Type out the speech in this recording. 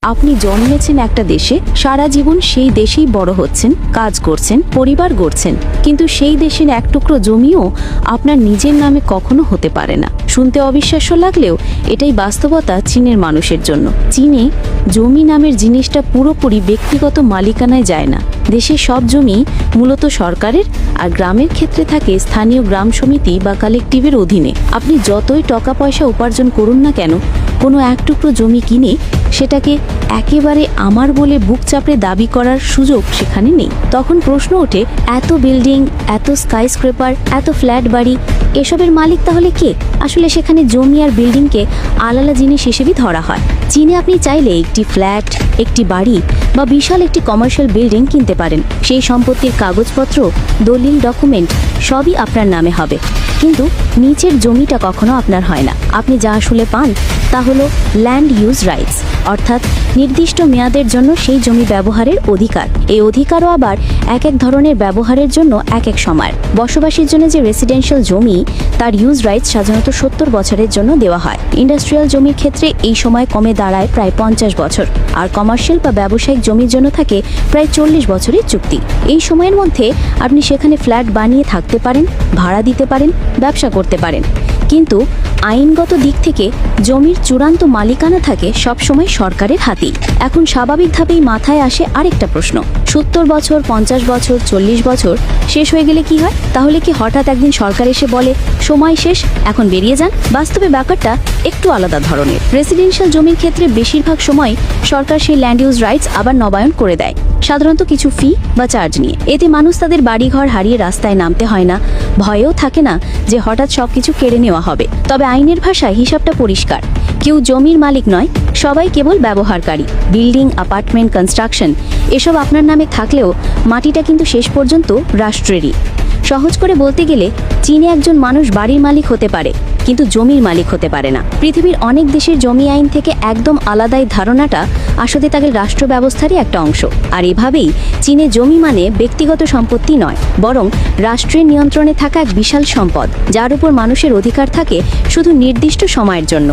আপনি জন্মেছেন একটা দেশে, সারা জীবন সেই দেশেই বড় হচ্ছেন, কাজ করছেন, পরিবার গড়ছেন, কিন্তু সেই দেশের এক টুকরো জমিও আপনার নিজের নামে কখনো হতে পারে না। শুনতে অবিশ্বাস্য লাগলেও এটাই বাস্তবতা চীনের মানুষের জন্য। চীনে জমি নামের জিনিসটা পুরোপুরি ব্যক্তিগত মালিকানায় যায় না। দেশের সব জমি মূলত সরকারের, আর গ্রামের ক্ষেত্রে থাকে স্থানীয় গ্রাম সমিতি বা কালেকটিভের অধীনে। আপনি যতই টাকা পয়সা উপার্জন করুন না কেন, কোনো এক টুকরো জমি কিনে সেটাকে একেবারে আমার বলে বুক চাপড়ে দাবি করার সুযোগ সেখানে নেই। তখন প্রশ্ন ওঠে, এত বিল্ডিং, এত স্কাইস্ক্রেপার, এত ফ্ল্যাট বাড়ি, এসবের মালিক তাহলে কে? আসলে সেখানে জমি আর বিল্ডিংকে আলাদা জিনিস হিসেবেই ধরা হয়। চীনে আপনি চাইলে একটি ফ্ল্যাট, একটি বাড়ি বা বিশাল একটি কমার্শিয়াল বিল্ডিং কিনতে পারেন। সেই সম্পত্তির কাগজপত্র, দলিল, ডকুমেন্ট সবই আপনার নামে হবে, কিন্তু নিচের জমিটা কখনো আপনার হয় না। আপনি যা আসলে পান তা হলো ল্যান্ড ইউজ রাইটস, অর্থাৎ নির্দিষ্ট মেয়াদের জন্য সেই জমি ব্যবহারের অধিকার। এই অধিকারও আবার এক এক ধরনের ব্যবহারের জন্য এক এক সময়ের। বসবাসের জন্য যে রেসিডেন্সিয়াল জমি, তার ইউজ রাইটস সাধারণত 70 বছরের জন্য দেওয়া হয়। ইন্ডাস্ট্রিয়াল জমির ক্ষেত্রে এই সময় কমে দাঁড়ায় প্রায় 50 বছর, আর কমার্শিয়াল বা ব্যবসায়িক জমির জন্য থাকে প্রায় 40 বছরের চুক্তি। এই সময়ের মধ্যে আপনি সেখানে ফ্ল্যাট বানিয়ে থাকতে পারেন, ভাড়া দিতে পারেন, ব্যবসা করতে পারেন, কিন্তু আইনগত দিক থেকে জমির চূড়ান্ত মালিকানা থাকে সবসময় সরকারের হাতেই। এখন স্বাভাবিকভাবেই মাথায় আসে আরেকটা প্রশ্ন, 70 বছর, 50 বছর, 40 বছর শেষ হয়ে গেলে কি হয়? তাহলে কি হঠাৎ একদিন সরকার এসে বলে সময় শেষ, এখন বেরিয়ে যান? বাস্তবে ব্যাপারটা একটু আলাদা ধরনের। রেসিডেন্সিয়াল জমির ক্ষেত্রে বেশিরভাগ সময় সরকার সেই ল্যান্ড ইউজ রাইটস আবার নবায়ন করে দেয়, সাধারণত কিছু ফি বা চার্জ নিয়ে। এতে মানুষ তাদের বাড়িঘর হারিয়ে রাস্তায় নামতে হয় না, ভয়েও থাকে না যে হঠাৎ সবকিছু কেড়ে নেওয়া হবে। তবে আইনের ভাষায় হিসাবটা পরিষ্কার, কেউ জমির মালিক নয়, সবাই কেবল ব্যবহারকারী। বিল্ডিং, অ্যাপার্টমেন্ট, কনস্ট্রাকশন এসব আপনার নামে থাকলেও মাটিটা কিন্তু শেষ পর্যন্ত রাষ্ট্রেরই। সহজ করে বলতে গেলে চীনে একজন মানুষ বাড়ির মালিক হতে পারে, কিন্তু জমির মালিক হতে পারে না। পৃথিবীর অনেক দেশের জমি আইন থেকে একদম আলাদাই ধারণাটা আসলে তাদের রাষ্ট্র ব্যবস্থারই একটা অংশ। আর এভাবেই চীনে জমি মানে ব্যক্তিগত সম্পত্তি নয়, বরং রাষ্ট্রের নিয়ন্ত্রণে থাকা এক বিশাল সম্পদ, যার উপর মানুষের অধিকার থাকে শুধু নির্দিষ্ট সময়ের জন্য।